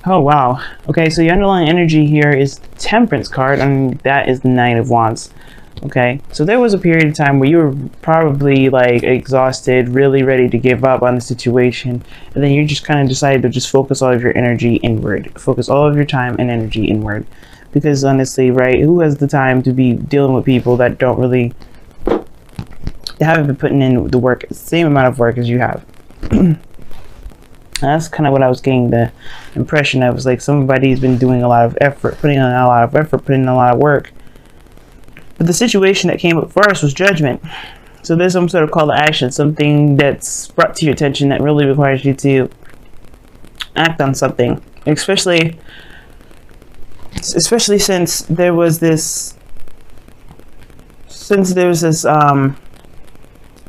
Oh wow. Okay, so your underlying energy here is Temperance card, and that is the Knight of Wands. Okay, so there was a period of time where you were probably like exhausted, really ready to give up on the situation, and then you just kind of decided to just focus all of your energy inward, focus all of your time and energy inward. Because honestly, right, who has the time to be dealing with people that don't really, they haven't been putting in the work, same amount of work as you have? That's kind of what I was getting the impression of. Was like somebody's been doing a lot of effort, putting in a lot of effort, putting in a lot of work. But the situation that came up first was judgment. So there's some sort of call to action, something that's brought to your attention that really requires you to act on something. Especially since there was this,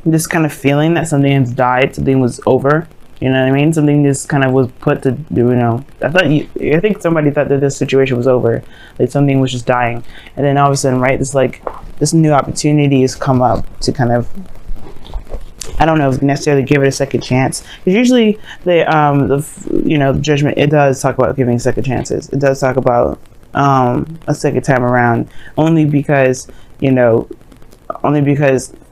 this kind of feeling that something has died, something was over. You know what I mean? Something just kind of was put to, I think somebody thought that this situation was over, like something was just dying, and then all of a sudden, right, this new opportunity has come up to kind of, I don't know if necessarily give it a second chance. Because usually the judgment, it does talk about giving second chances. It does talk about a second time around, only because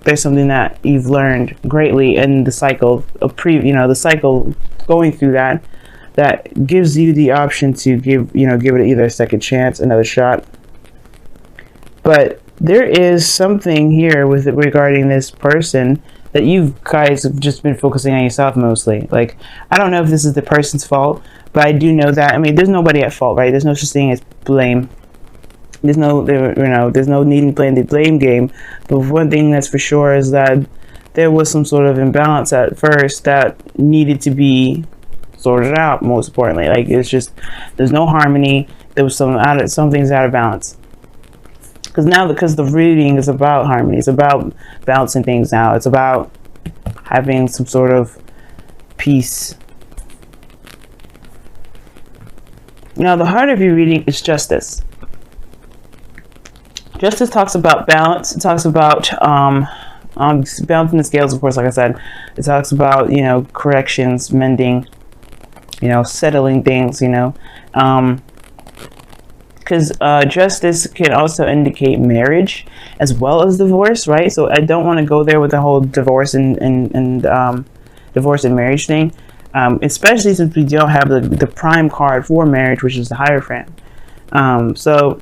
there's something that you've learned greatly in the cycle of the cycle going through that gives you the option to give it either a second chance, another shot. But there is something here with it regarding this person that you guys have just been focusing on yourself mostly. Like, I don't know if this is the person's fault, but I do know that, there's nobody at fault, right? There's no such thing as blame. There's no need to play the blame game. But one thing that's for sure is that there was some sort of imbalance at first that needed to be sorted out. Most importantly, like, it's just, there's no harmony. There was something's out of balance. Because the reading is about harmony. It's about balancing things out. It's about having some sort of peace. Now, the heart of your reading is justice. Justice talks about balance. It talks about balancing the scales, of course, like I said. It talks about, corrections, mending, settling things, because justice can also indicate marriage as well as divorce, right? So I don't want to go there with the whole divorce and divorce and marriage thing, especially since we don't have the prime card for marriage, which is the Hierophant. So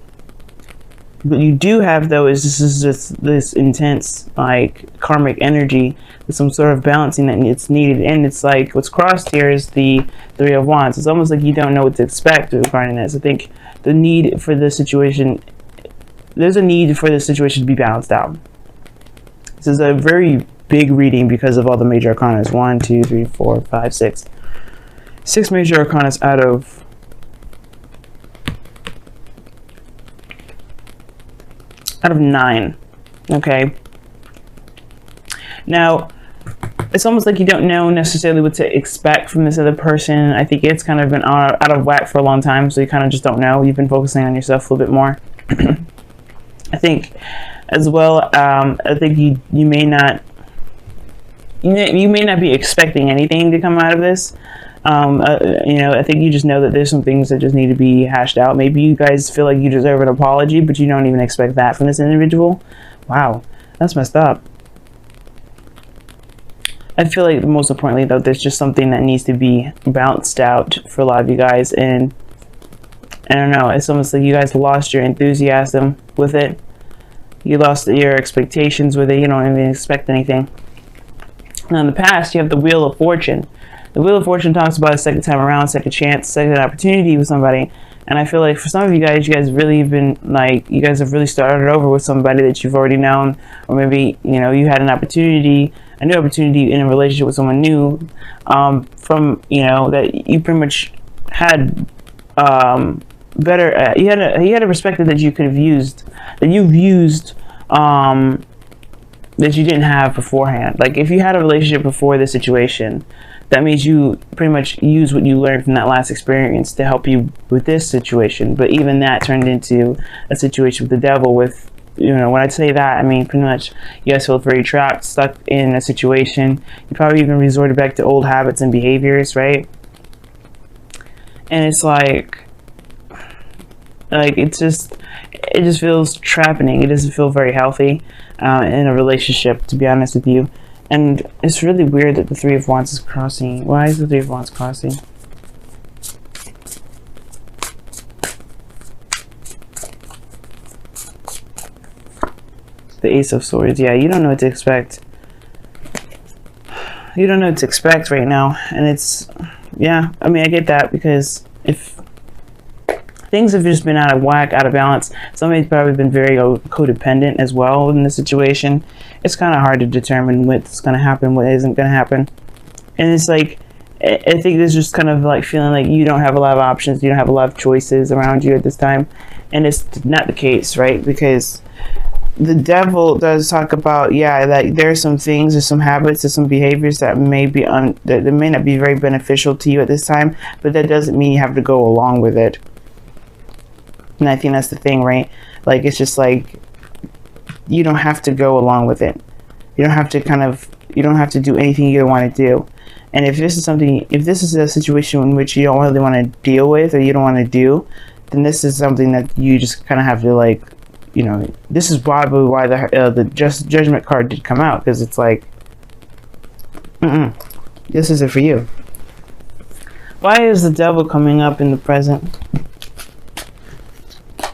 what you do have, though, is this intense, like, karmic energy with some sort of balancing that it's needed. And it's like, what's crossed here is the Three of Wands. It's almost like you don't know what to expect regarding this. I think the need for this situation, there's a need for this situation to be balanced out. This is a very big reading because of all the major arcanas. 1, 2, 3, 4, 5, 6. 6 major arcanas out of 9. Okay. Now, it's almost like you don't know necessarily what to expect from this other person. I think it's kind of been out of whack for a long time, so you kind of just don't know. You've been focusing on yourself a little bit more. I think as well, I think you may not be expecting anything to come out of this. I think you just know that there's some things that just need to be hashed out. Maybe you guys feel like you deserve an apology, but you don't even expect that from this individual. Wow, that's messed up. I feel like most importantly, though, there's just something that needs to be balanced out for a lot of you guys. And I don't know, it's almost like you guys lost your enthusiasm with it. You lost your expectations with it. You don't even expect anything. Now, in the past, you have the Wheel of Fortune. The Wheel of Fortune talks about a second time around, second chance, second opportunity with somebody. And I feel like for some of you guys really have been like, you guys have really started over with somebody that you've already known. Or maybe, you had a new opportunity in a relationship with someone new, that you pretty much had you had a perspective that you could have used, that you've used, that you didn't have beforehand. Like, if you had a relationship before this situation, that means you pretty much use what you learned from that last experience to help you with this situation. But even that turned into a situation with the devil. With, when I say that, I mean pretty much you guys feel very trapped, stuck in a situation. You probably even resorted back to old habits and behaviors, right? And it's like it just feels trapping. It doesn't feel very healthy in a relationship, to be honest with you. And it's really weird that the Three of Wands is crossing. Why is the Three of Wands crossing? The Ace of Swords. Yeah, you don't know what to expect. You don't know what to expect right now. And it's, yeah, I mean, I get that, because if things have just been out of whack, out of balance, somebody's probably been very codependent as well in the situation. It's kind of hard to determine what's going to happen, what isn't going to happen. And it's like, I think there's just kind of like feeling like you don't have a lot of options, you don't have a lot of choices around you at this time. And it's not the case, right? Because the Devil does talk about, yeah, that there's some things, there's some habits, there's some behaviors that may be that may not be very beneficial to you at this time, but that doesn't mean you have to go along with it. And I think that's the thing, right? Like, it's just like, you don't have to go along with it. You don't have to you don't have to do anything you don't want to do. And if this is a situation in which you don't really want to deal with, or you don't want to do, then this is something that you just kind of have to, like, you know, this is probably why the Judgment card did come out, because it's like, this isn't for you. Why is the Devil coming up in the present?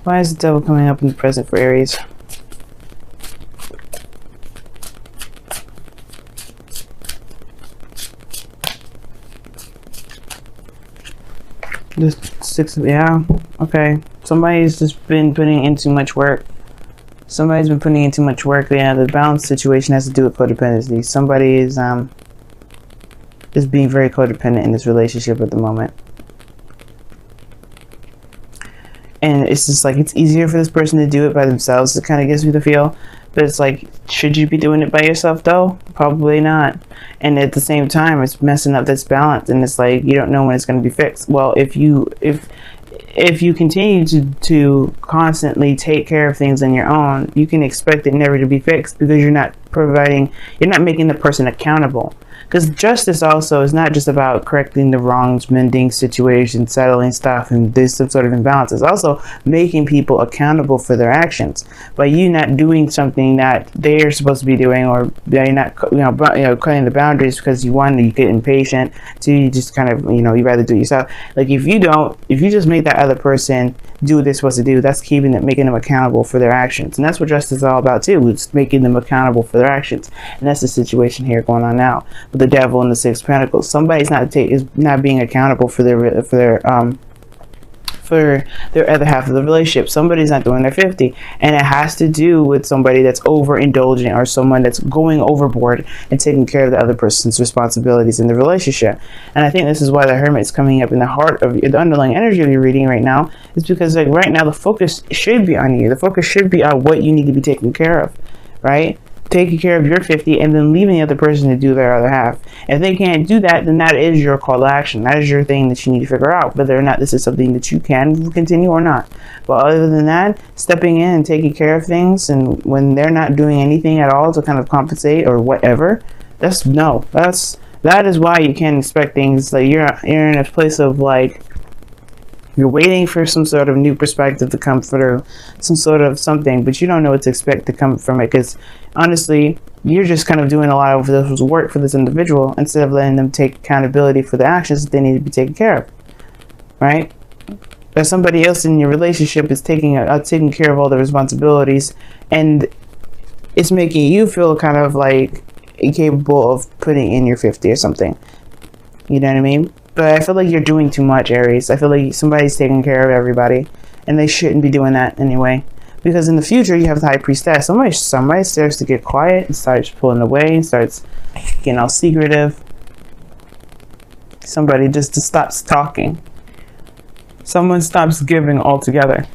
Why is the Devil coming up in the present for Aries? This six, yeah, okay. Somebody's just been putting in too much work. Somebody's been putting in too much work. Yeah, the balance situation has to do with codependency. Somebody is being very codependent in this relationship at the moment. And it's just like, it's easier for this person to do it by themselves. It kind of gives me the feel. But it's like, should you be doing it by yourself though? Probably not. And at the same time, it's messing up this balance. And it's like, you don't know when it's going to be fixed. Well, if you continue to constantly take care of things on your own, you can expect it never to be fixed, because you're not making the person accountable. Because justice also is not just about correcting the wrongs, mending situations, settling stuff, and there's some sort of imbalance. It's also making people accountable for their actions. By you not doing something that they're supposed to be doing, or they're not, cutting the boundaries because you get impatient, so you just kind of, you rather do it yourself. Like, if you just make that other person do what they're supposed to do, that's making them accountable for their actions. And that's what justice is all about too. It's making them accountable for their actions. And that's the situation here going on now with the Devil and the Six of Pentacles. Somebody's not being accountable for their other half of the relationship. Somebody's not doing their 50, and it has to do with somebody that's overindulgent, or someone that's going overboard and taking care of the other person's responsibilities in the relationship. And I think this is why the Hermit is coming up in the heart of the underlying energy of your reading right now, is because, like, right now the focus should be on you. The focus should be on what you need to be taking care of, right? Taking care of your 50, and then leaving the other person to do their other half. If they can't do that, then that is your call to action. That is your thing that you need to figure out, whether or not this is something that you can continue or not. But other than that, stepping in and taking care of things, and when they're not doing anything at all to kind of compensate or whatever, that is why you can't expect things. Like, you're in a place of, like, you're waiting for some sort of new perspective to come through, some sort of something, but you don't know what to expect to come from it, because honestly, you're just kind of doing a lot of this work for this individual instead of letting them take accountability for the actions that they need to be taken care of, right? But somebody else in your relationship is taking care of all the responsibilities, and it's making you feel kind of like incapable of putting in your 50 or something. You know what I mean? But I feel like you're doing too much, Aries. I feel like somebody's taking care of everybody, and they shouldn't be doing that anyway. Because in the future, you have the High Priestess. Somebody starts to get quiet and starts pulling away and starts getting all secretive. Somebody just stops talking. Someone stops giving altogether.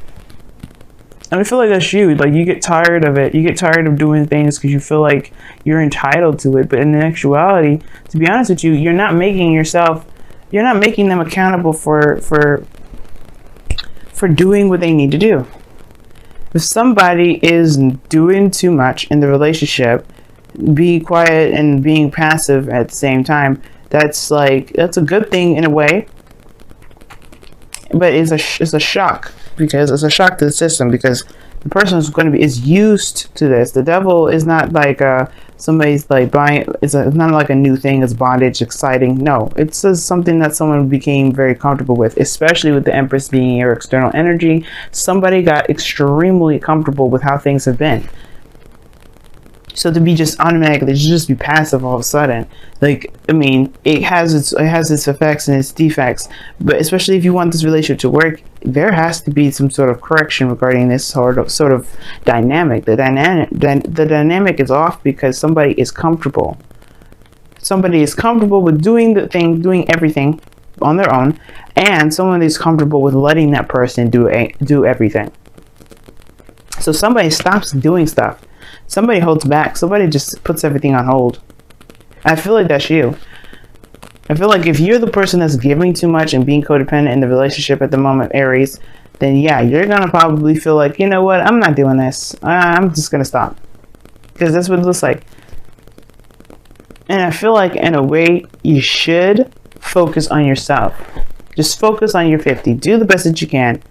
And I feel like that's you. Like, you get tired of it. You get tired of doing things because you feel like you're entitled to it. But in actuality, to be honest with you, you're not making them accountable for doing what they need to do. If somebody is doing too much in the relationship, being quiet and being passive at the same time, that's a good thing in a way. but it's a shock, because it's a shock to the system, because the person is used to this. The devil is not like somebody's like buying. It's not like a new thing. It's bondage, exciting. No, it's just something that someone became very comfortable with, especially with the Empress being your external energy. Somebody got extremely comfortable with how things have been. So to be just automatically, to just be passive all of a sudden, like, I mean, it has its effects and its defects, but especially if you want this relationship to work, there has to be some sort of correction regarding this sort of dynamic. The dynamic is off because somebody is comfortable. Somebody is comfortable with doing everything on their own, and someone is comfortable with letting that person do everything. So somebody stops doing stuff. Somebody holds back. Somebody just puts everything on hold. I feel like that's you. I feel like if you're the person that's giving too much and being codependent in the relationship at the moment, Aries, then yeah, you're going to probably feel like, you know what, I'm not doing this. I'm just going to stop. Because that's what it looks like. And I feel like in a way, you should focus on yourself. Just focus on your 50. Do the best that you can.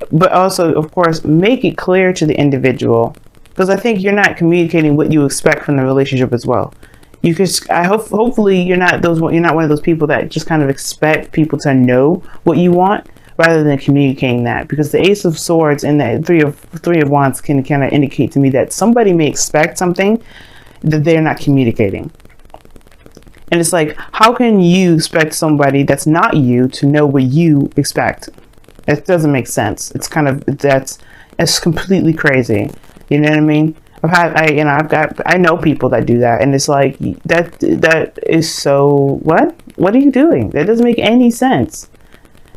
But also, of course, make it clear to the individual. Because I think you're not communicating what you expect from the relationship as well. Hopefully you're not one of those people that just kind of expect people to know what you want rather than communicating that. Because the Ace of Swords and the Three of Wands can kind of indicate to me that somebody may expect something that they're not communicating. And it's like, how can you expect somebody that's not you to know what you expect? It doesn't make sense. It's kind of it's completely crazy. You know what I mean? I know people that do that, and it's like that is so what? What are you doing? That doesn't make any sense.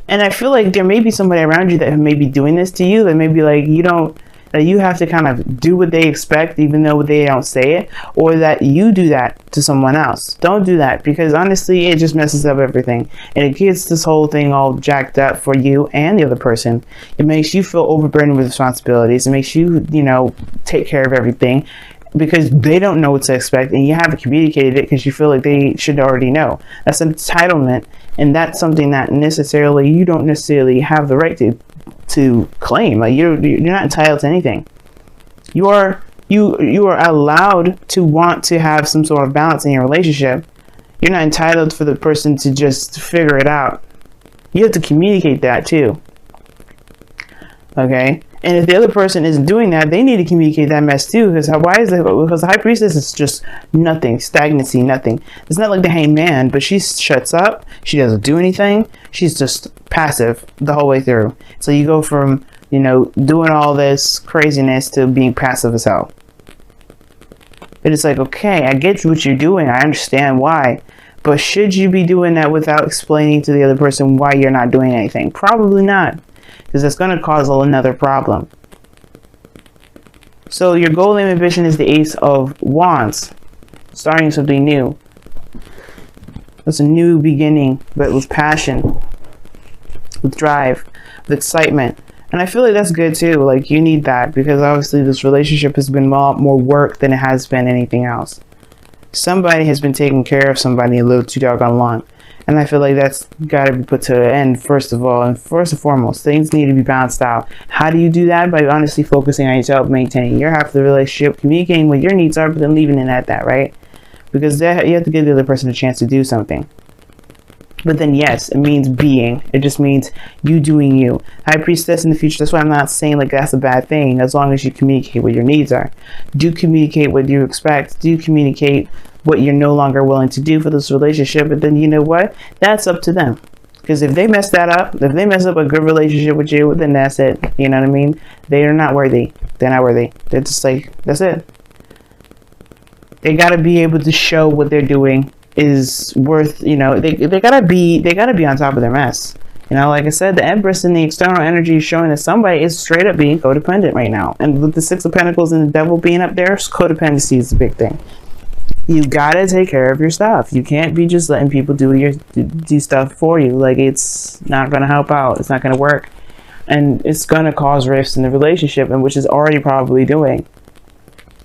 And I feel like there may be somebody around you that may be doing this to you. That may be like that you have to kind of do what they expect, even though they don't say it, or that you do that to someone else. Don't do that, because honestly, it just messes up everything, and it gets this whole thing all jacked up for you and the other person. It makes you feel overburdened with responsibilities. It makes you, take care of everything, because they don't know what to expect, and you haven't communicated it because you feel like they should already know. That's an entitlement, and that's something that you don't necessarily have the right to claim. Like you're not entitled to anything. You are allowed to want to have some sort of balance in your relationship. You're not entitled for the person to just figure it out. You have to communicate that too. Okay? And if the other person isn't doing that, they need to communicate that mess too. Because because the High Priestess is just nothing, stagnancy, nothing. It's not like the Hanged Man, but she shuts up. She doesn't do anything. She's just passive the whole way through. So you go from, doing all this craziness to being passive as hell. But it's like, okay, I get what you're doing. I understand why. But should you be doing that without explaining to the other person why you're not doing anything? Probably not. Because that's going to cause another problem. So your goal and ambition is the Ace of Wands. Starting something new. It's a new beginning, but with passion, with drive, with excitement. And I feel like that's good too. Like you need that, because obviously this relationship has been a lot more work than it has been anything else. Somebody has been taking care of somebody a little too doggone long. And I feel like that's got to be put to an end, first of all. And first and foremost, things need to be balanced out. How do you do that? By honestly focusing on yourself, maintaining your half of the relationship, communicating what your needs are, but then leaving it at that, right? Because you have to give the other person a chance to do something. But then, yes, it means being. It just means you doing you. High Priestess in the future. That's why I'm not saying like that's a bad thing, as long as you communicate what your needs are. Do communicate what you expect. Do communicate what you're no longer willing to do for this relationship. But then you know what? That's up to them. Because if they mess that up, if they mess up a good relationship with you, then that's it. You know what I mean? They are not worthy. They're not worthy. They're just like, that's it. They got to be able to show what they're doing is worth, they gotta be on top of their mess. Like I said, the Empress and the external energy is showing that somebody is straight up being codependent right now. And with the Six of Pentacles and the Devil being up there, codependency is the big thing. You gotta take care of your stuff. You can't be just letting people do stuff for you. Like, it's not gonna help out. It's not gonna work, and it's gonna cause rifts in the relationship, and which is already probably doing.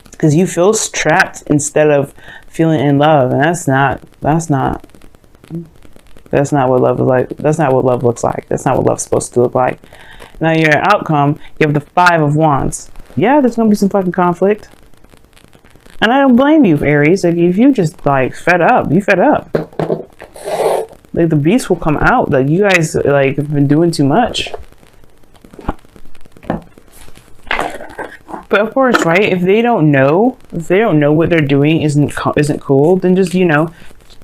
Because you feel trapped instead of feeling in love, and that's not That's not what love is like. That's not what love looks like. That's not what love's supposed to look like. Now your outcome, you have the 5 of Wands. Yeah, there's gonna be some fucking conflict. And I don't blame you, Aries. Like, if you just like fed up, you fed up. Like, the beast will come out. Like, you guys like have been doing too much. But of course, right? If they don't know what they're doing isn't cool, then just, you know,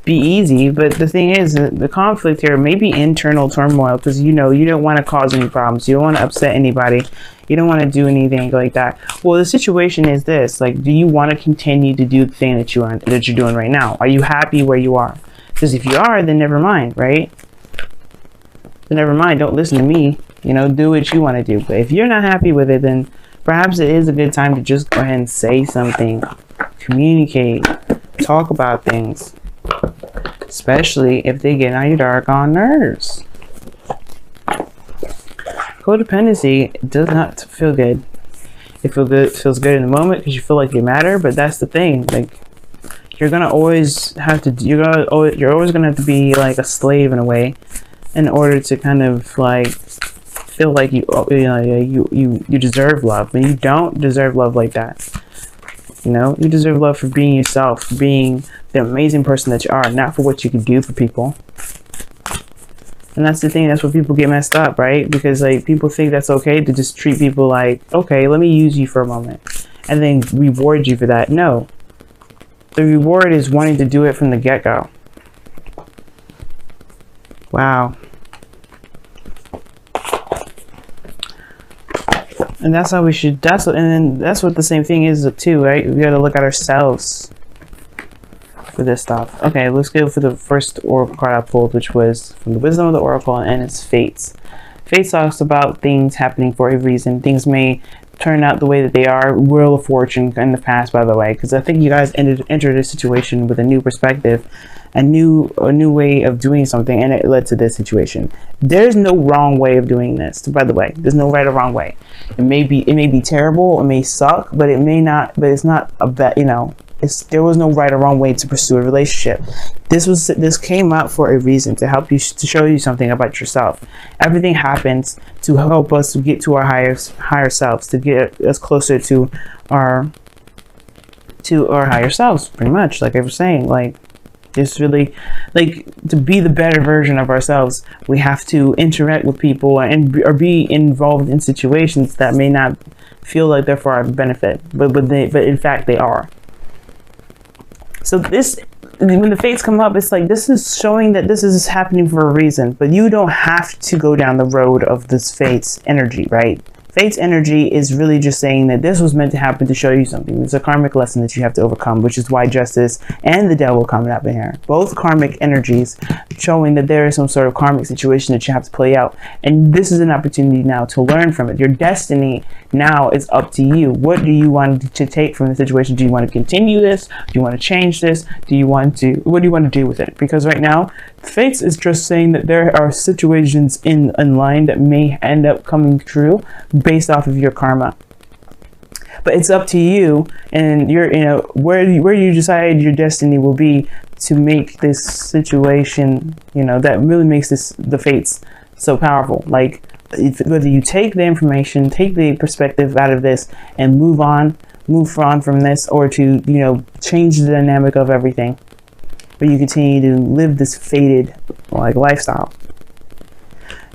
be easy. But the thing is, the conflict here may be internal turmoil, because, you know, you don't want to cause any problems. You don't want to upset anybody. You don't want to do anything like that. Well, the situation is this: like, do you want to continue to do the thing that you're doing right now? Are you happy where you are? Because if you are, then never mind, right? Then never mind. Don't listen to me. You know, do what you want to do. But if you're not happy with it, then perhaps it is a good time to just go ahead and say something, communicate, talk about things, especially if they get on your doggone nerves. Codependency does not feel good. It feels good in the moment because you feel like you matter, but that's the thing. Like, you're always gonna have to be like a slave in a way, in order to kind of like feel like you deserve love. And you don't deserve love like that. You know, you deserve love for being yourself, for being the amazing person that you are, not for what you can do for people. And that's the thing. That's where people get messed up, right? Because like, people think that's okay to just treat people like, okay, let me use you for a moment and then reward you for that. No, the reward is wanting to do it from the get-go. Wow. And that's how we should, and then that's what the same thing is too, right? We got to look at ourselves for this stuff. Okay, let's go for the first oracle card I pulled, which was from the Wisdom of the Oracle, and it's Fates. Fates talks about things happening for a reason. Things may turn out the way that they are. Wheel of Fortune in the past, by the way, because I think you guys entered a situation with a new perspective, a new way of doing something, and it led to this situation. There's no wrong way of doing this, by the way. There's no right or wrong way. It may be terrible, it may suck, but it may not, but it's not a bad, you know, there was no right or wrong way to pursue a relationship. This came out for a reason, to help you, to show you something about yourself. Everything happens to help us to get to our higher selves, to get us closer to our higher selves, pretty much. Like I was saying, like, it's really like, to be the better version of ourselves, we have to interact with people or be involved in situations that may not feel like they're for our benefit, but in fact they are. So this, when the fates come up, it's like, this is showing that this is happening for a reason, but you don't have to go down the road of this fates energy, right? Fate's energy is really just saying that this was meant to happen to show you something. It's a karmic lesson that you have to overcome, which is why Justice and the Devil coming up in here. Both karmic energies showing that there is some sort of karmic situation that you have to play out. And this is an opportunity now to learn from it. Your destiny now is up to you. What do you want to take from the situation? Do you want to continue this? Do you want to change this? What do you want to do with it? Because right now, Fates is just saying that there are situations in line that may end up coming true based off of your karma. But it's up to you, and where you decide your destiny will be, to make this situation, that really makes the fates so powerful. Like, whether you take the information, take the perspective out of this and move on from this, or to change the dynamic of everything, but you continue to live this fated lifestyle.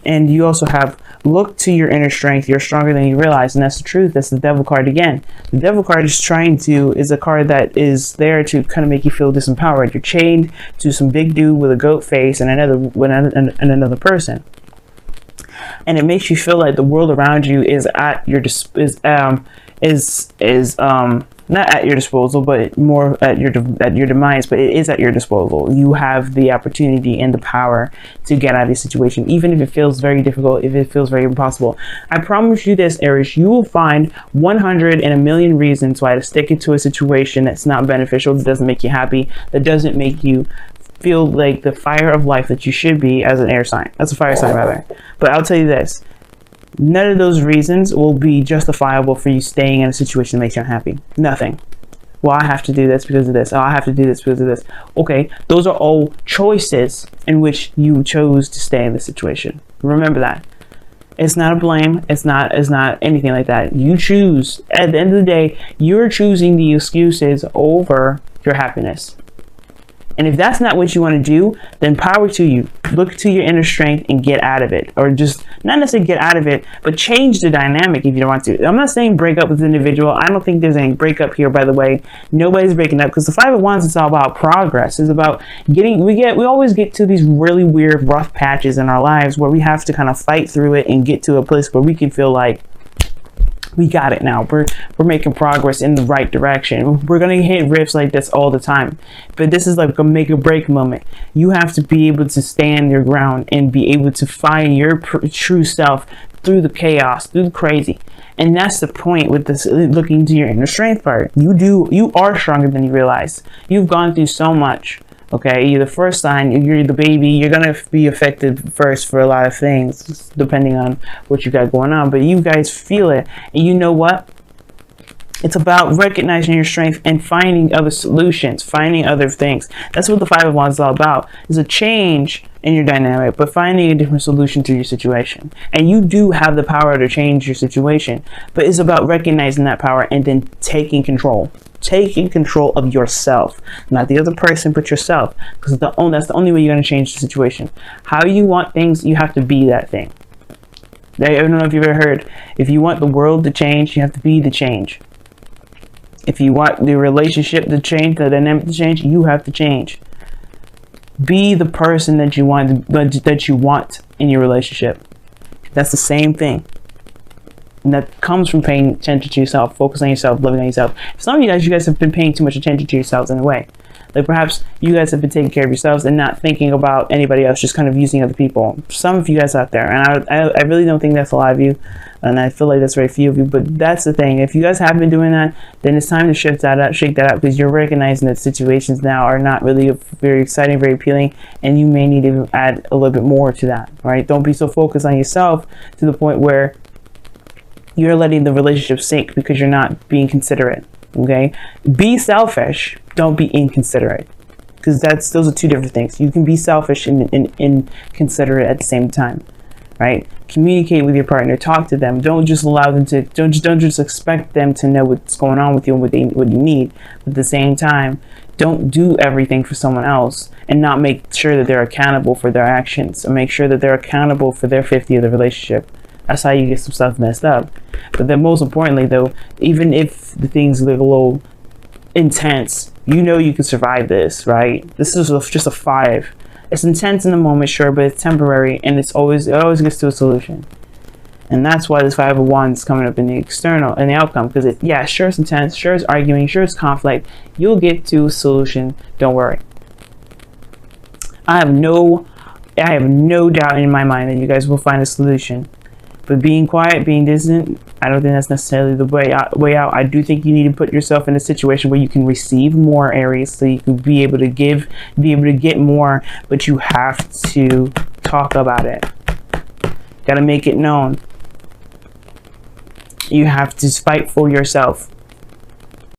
And you also have, look to your inner strength. You're stronger than you realize, and that's the truth. That's the Devil card again. The Devil card is a card that is there to kind of make you feel disempowered. You're chained to some big dude with a goat face and another person, and it makes you feel like the world around you is at your not at your disposal, but more at your demise. But it is at your disposal. You have the opportunity and the power to get out of this situation, even if it feels very difficult, if it feels very impossible. I promise you this, Aries, you will find 100 in a million reasons why to stick into a situation that's not beneficial, that doesn't make you happy, that doesn't make you feel like the fire of life that you should be as an air sign. That's a fire sign, rather. But I'll tell you this. None of those reasons will be justifiable for you staying in a situation that makes you unhappy. Nothing. Well, I have to do this because of this. Oh, I have to do this because of this. Okay, those are all choices in which you chose to stay in the situation. Remember that. It's not a blame. It's not anything like that. You choose. At the end of the day, you're choosing the excuses over your happiness. And if that's not what you want to do, then power to you. Look to your inner strength and get out of it. Or just, not necessarily get out of it, but change the dynamic if you don't want to. I'm not saying break up with the individual. I don't think there's any breakup here, by the way. Nobody's breaking up, because the Five of Wands is all about progress. It's about getting, we always get to these really weird, rough patches in our lives where we have to kind of fight through it and get to a place where we can feel like, we got it now. We're making progress in the right direction. We're gonna hit rifts like this all the time, but this is like a make or break moment. You have to be able to stand your ground and be able to find your true self through the chaos, through the crazy. And that's the point with this, looking to your inner strength part. You are stronger than you realize. You've gone through so much. Okay, you're the first sign, you're the baby, you're going to be affected first for a lot of things, depending on what you got going on. But you guys feel it. And you know what? It's about recognizing your strength and finding other solutions, finding other things. That's what the Five of Wands is all about. It's a change in your dynamic, but finding a different solution to your situation. And you do have the power to change your situation, but it's about recognizing that power and then taking control. Taking control of yourself, not the other person, but yourself, because that's the only way you're going to change the situation. How you want things, you have to be that thing. I don't know if you've ever heard, if you want the world to change, you have to be the change. If you want the relationship to change, the dynamic to change, you have to change. Be the person that you want in your relationship. That's the same thing. And that comes from paying attention to yourself, focusing on yourself, loving on yourself. Some of you guys have been paying too much attention to yourselves in a way. Like perhaps you guys have been taking care of yourselves and not thinking about anybody else, just kind of using other people. Some of you guys out there, and I really don't think that's a lot of you, and I feel like that's very few of you, but that's the thing. If you guys have been doing that, then it's time to shake that out, because you're recognizing that situations now are not really very exciting, very appealing, and you may need to add a little bit more to that, right? Don't be so focused on yourself to the point where you're letting the relationship sink because you're not being considerate. Okay, be selfish, don't be inconsiderate, because those are two different things. You can be selfish and inconsiderate at the same time, right? Communicate with your partner, talk to them. Don't just allow them to, don't just expect them to know what's going on with you and what you need. But at the same time, don't do everything for someone else and not make sure that they're accountable for their actions, or make sure that they're accountable for their 50 of the relationship. That's how you get some stuff messed up. But then most importantly though, even if the things look a little intense, you know you can survive this, right? This is just a 5. It's intense in the moment, sure, but it's temporary, and it always gets to a solution. And that's why this Five of Wands is coming up in the external, in the outcome, because yeah, sure it's intense, sure it's arguing, sure it's conflict. You'll get to a solution, don't worry. I have no doubt in my mind that you guys will find a solution. But being quiet, being distant, I don't think that's necessarily the way out. I do think you need to put yourself in a situation where you can receive more, Aries, so you can be able to give, be able to get more, but you have to talk about it. Got to make it known. You have to fight for yourself.